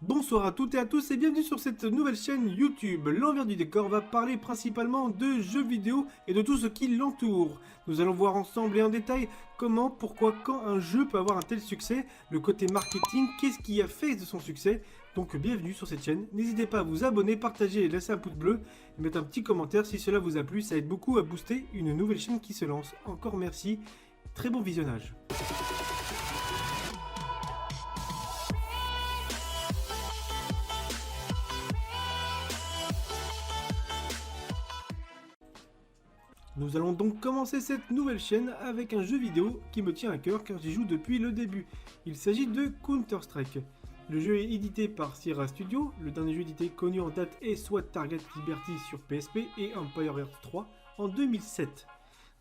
Bonsoir à toutes et à tous et bienvenue sur cette nouvelle chaîne YouTube. L'envers du décor va parler principalement de jeux vidéo et de tout ce qui l'entoure. Nous allons voir ensemble et en détail comment, pourquoi, quand un jeu peut avoir un tel succès, le côté marketing, qu'est-ce qui a fait de son succès. Donc bienvenue sur cette chaîne. N'hésitez pas à vous abonner, partager, laisser un pouce bleu et mettre un petit commentaire si cela vous a plu. Ça aide beaucoup à booster une nouvelle chaîne qui se lance. Encore merci, très bon visionnage. Nous allons donc commencer cette nouvelle chaîne avec un jeu vidéo qui me tient à cœur car j'y joue depuis le début. Il s'agit de Counter-Strike. Le jeu est édité par Sierra Studio, le dernier jeu édité connu en date est soit Target Liberty sur PSP et Empire Earth 3 en 2007.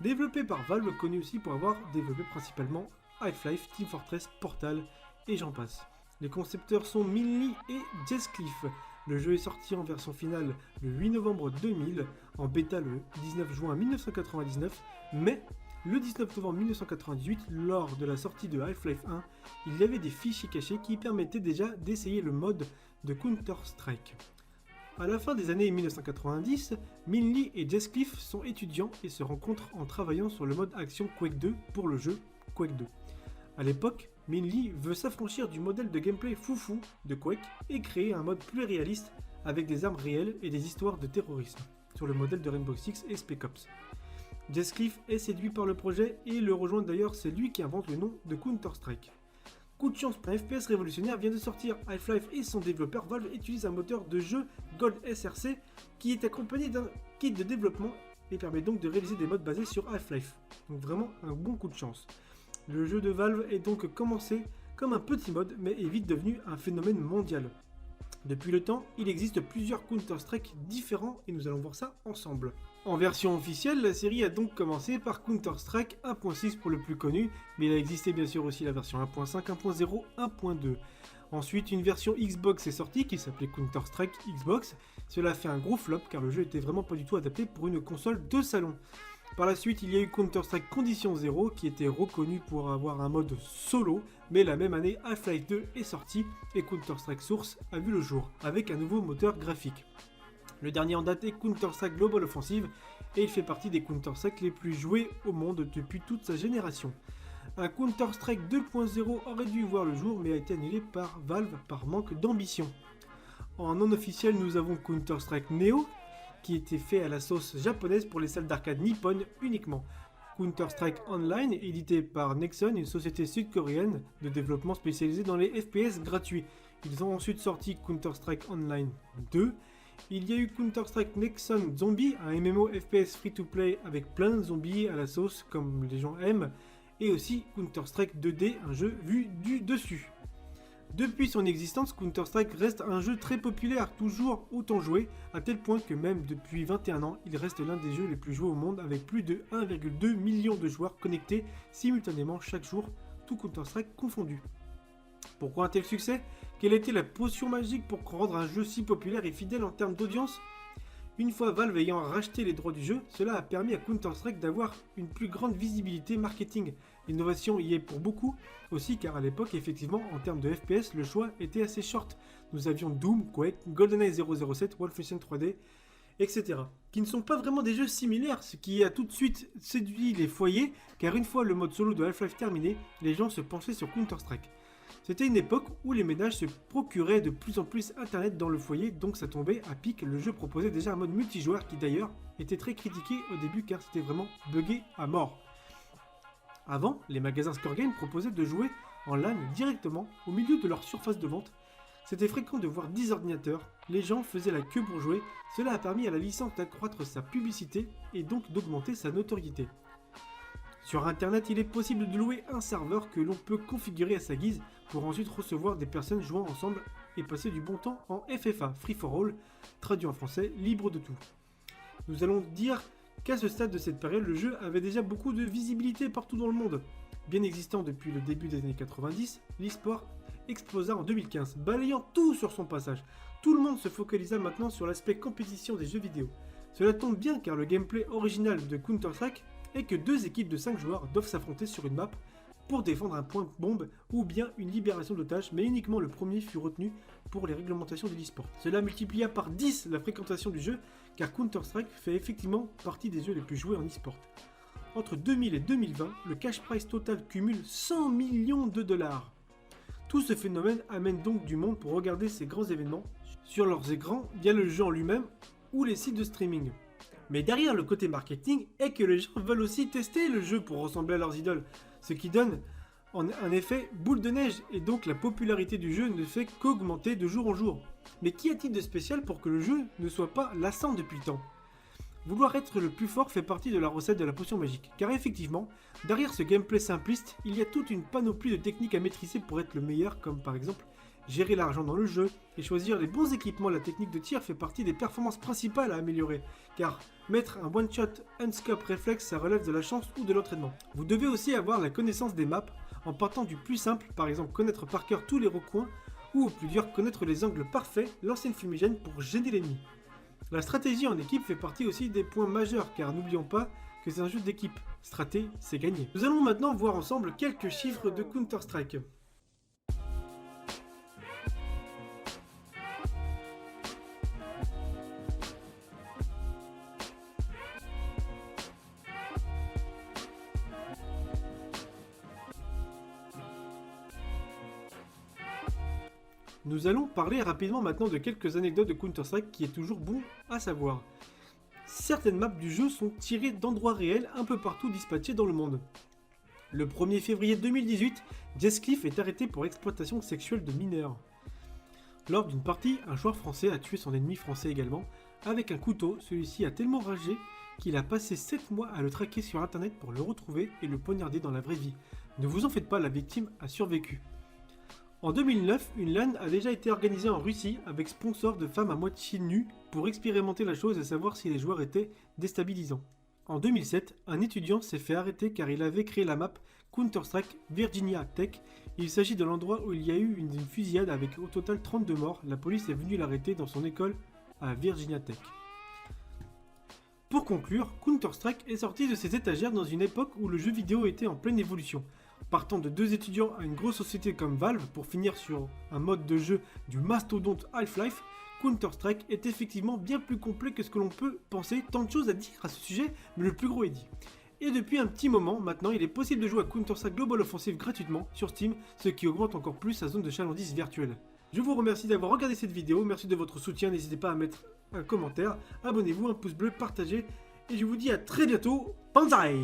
Développé par Valve, connu aussi pour avoir développé principalement Half-Life, Team Fortress, Portal et j'en passe. Les concepteurs sont Minley et Jess Cliff. Le jeu est sorti en version finale le 8 novembre 2000, en bêta le 19 juin 1999, mais le 19 novembre 1998, lors de la sortie de Half-Life 1, il y avait des fichiers cachés qui permettaient déjà d'essayer le mode de Counter-Strike. À la fin des années 1990, Minley et Jess Cliff sont étudiants et se rencontrent en travaillant sur le mode action Quake 2 pour le jeu Quake 2. A l'époque, Minley veut s'affranchir du modèle de gameplay foufou de Quake et créer un mode plus réaliste avec des armes réelles et des histoires de terrorisme, sur le modèle de Rainbow Six et Spec Ops. Jess Cliff est séduit par le projet et le rejoint d'ailleurs, c'est lui qui invente le nom de Counter-Strike. Coup de chance pour un FPS révolutionnaire vient de sortir, Half-Life et son développeur Valve utilisent un moteur de jeu Gold SRC qui est accompagné d'un kit de développement et permet donc de réaliser des modes basés sur Half-Life. Donc vraiment un bon coup de chance. Le jeu de Valve est donc commencé comme un petit mode mais est vite devenu un phénomène mondial. Depuis le temps, il existe plusieurs Counter-Strike différents et nous allons voir ça ensemble. En version officielle, la série a donc commencé par Counter-Strike 1.6 pour le plus connu, mais il a existé bien sûr aussi la version 1.5, 1.0, 1.2. Ensuite, une version Xbox est sortie qui s'appelait Counter-Strike Xbox. Cela a fait un gros flop car le jeu était vraiment pas du tout adapté pour une console de salon. Par la suite, il y a eu Counter-Strike Condition 0 qui était reconnu pour avoir un mode solo, mais la même année, Half-Life 2 est sorti et Counter-Strike Source a vu le jour, avec un nouveau moteur graphique. Le dernier en date est Counter-Strike Global Offensive et il fait partie des Counter-Strike les plus joués au monde depuis toute sa génération. Un Counter-Strike 2.0 aurait dû voir le jour mais a été annulé par Valve par manque d'ambition. En non officiel, nous avons Counter-Strike Neo, qui était fait à la sauce japonaise pour les salles d'arcade nippon uniquement. Counter-Strike Online, édité par Nexon, une société sud-coréenne de développement spécialisée dans les FPS gratuits. Ils ont ensuite sorti Counter-Strike Online 2. Il y a eu Counter-Strike Nexon Zombie, un MMO FPS free-to-play avec plein de zombies à la sauce comme les gens aiment. Et aussi Counter-Strike 2D, un jeu vu du dessus. Depuis son existence, Counter-Strike reste un jeu très populaire, toujours autant joué, à tel point que même depuis 21 ans, il reste l'un des jeux les plus joués au monde avec plus de 1,2 million de joueurs connectés simultanément chaque jour, tout Counter-Strike confondu. Pourquoi un tel succès? Quelle était la potion magique pour rendre un jeu si populaire et fidèle en termes d'audience? Une fois Valve ayant racheté les droits du jeu, cela a permis à Counter-Strike d'avoir une plus grande visibilité marketing. L'innovation y est pour beaucoup, aussi car à l'époque, effectivement, en termes de FPS, le choix était assez short. Nous avions Doom, Quake, GoldenEye 007, Wolfenstein 3D, etc. Qui ne sont pas vraiment des jeux similaires, ce qui a tout de suite séduit les foyers, car une fois le mode solo de Half-Life terminé, les gens se penchaient sur Counter-Strike. C'était une époque où les ménages se procuraient de plus en plus internet dans le foyer, donc ça tombait à pic. Le jeu proposait déjà un mode multijoueur qui d'ailleurs était très critiqué au début car c'était vraiment buggé à mort. Avant, les magasins Score Game proposaient de jouer en LAN directement au milieu de leur surface de vente. C'était fréquent de voir 10 ordinateurs, les gens faisaient la queue pour jouer, cela a permis à la licence d'accroître sa publicité et donc d'augmenter sa notoriété. Sur internet, il est possible de louer un serveur que l'on peut configurer à sa guise pour ensuite recevoir des personnes jouant ensemble et passer du bon temps en FFA, Free for All, traduit en français, libre de tout. Nous allons dire qu'à ce stade de cette période, le jeu avait déjà beaucoup de visibilité partout dans le monde. Bien existant depuis le début des années 90, l'e-sport explosa en 2015, balayant tout sur son passage. Tout le monde se focalisa maintenant sur l'aspect compétition des jeux vidéo. Cela tombe bien car le gameplay original de Counter-Strike est que deux équipes de 5 joueurs doivent s'affronter sur une map pour défendre un point bombe ou bien une libération d'otages, mais uniquement le premier fut retenu pour les réglementations de l'e-sport. Cela multiplia par 10 la fréquentation du jeu, car Counter-Strike fait effectivement partie des jeux les plus joués en e-sport. Entre 2000 et 2020, le cash prize total cumule 100 millions de dollars. Tout ce phénomène amène donc du monde pour regarder ces grands événements sur leurs écrans via le jeu en lui-même ou les sites de streaming. Mais derrière le côté marketing est que les gens veulent aussi tester le jeu pour ressembler à leurs idoles, ce qui donne un effet boule de neige et donc la popularité du jeu ne fait qu'augmenter de jour en jour. Mais qu'y a-t-il de spécial pour que le jeu ne soit pas lassant depuis le temps ? Vouloir être le plus fort fait partie de la recette de la potion magique, car effectivement, derrière ce gameplay simpliste, il y a toute une panoplie de techniques à maîtriser pour être le meilleur, comme par exemple gérer l'argent dans le jeu et choisir les bons équipements. La technique de tir fait partie des performances principales à améliorer, car mettre un one-shot unscope réflexe, ça relève de la chance ou de l'entraînement. Vous devez aussi avoir la connaissance des maps, en partant du plus simple, par exemple connaître par cœur tous les recoins, ou au plus dur connaître les angles parfaits, lancer une fumigène pour gêner l'ennemi. La stratégie en équipe fait partie aussi des points majeurs, car n'oublions pas que c'est un jeu d'équipe. Straté, c'est gagné. Nous allons maintenant voir ensemble quelques chiffres de Counter-Strike. Nous allons parler rapidement maintenant de quelques anecdotes de Counter-Strike qui est toujours bon à savoir. Certaines maps du jeu sont tirées d'endroits réels un peu partout dispatchés dans le monde. Le 1er février 2018, Jess Cliff est arrêté pour exploitation sexuelle de mineurs. Lors d'une partie, un joueur français a tué son ennemi français également. Avec un couteau, celui-ci a tellement ragé qu'il a passé 7 mois à le traquer sur internet pour le retrouver et le poignarder dans la vraie vie. Ne vous en faites pas, la victime a survécu. En 2009, une LAN a déjà été organisée en Russie avec sponsor de femmes à moitié nues pour expérimenter la chose et savoir si les joueurs étaient déstabilisants. En 2007, un étudiant s'est fait arrêter car il avait créé la map Counter-Strike Virginia Tech. Il s'agit de l'endroit où il y a eu une fusillade avec au total 32 morts. La police est venue l'arrêter dans son école à Virginia Tech. Pour conclure, Counter-Strike est sorti de ses étagères dans une époque où le jeu vidéo était en pleine évolution. Partant de 2 étudiants à une grosse société comme Valve pour finir sur un mode de jeu du mastodonte Half-Life, Counter-Strike est effectivement bien plus complet que ce que l'on peut penser. Tant de choses à dire à ce sujet, mais le plus gros est dit. Et depuis un petit moment, maintenant, il est possible de jouer à Counter-Strike Global Offensive gratuitement sur Steam, ce qui augmente encore plus sa zone de chalandise virtuelle. Je vous remercie d'avoir regardé cette vidéo, merci de votre soutien, n'hésitez pas à mettre un commentaire, abonnez-vous, un pouce bleu, partagez, et je vous dis à très bientôt, Banzai!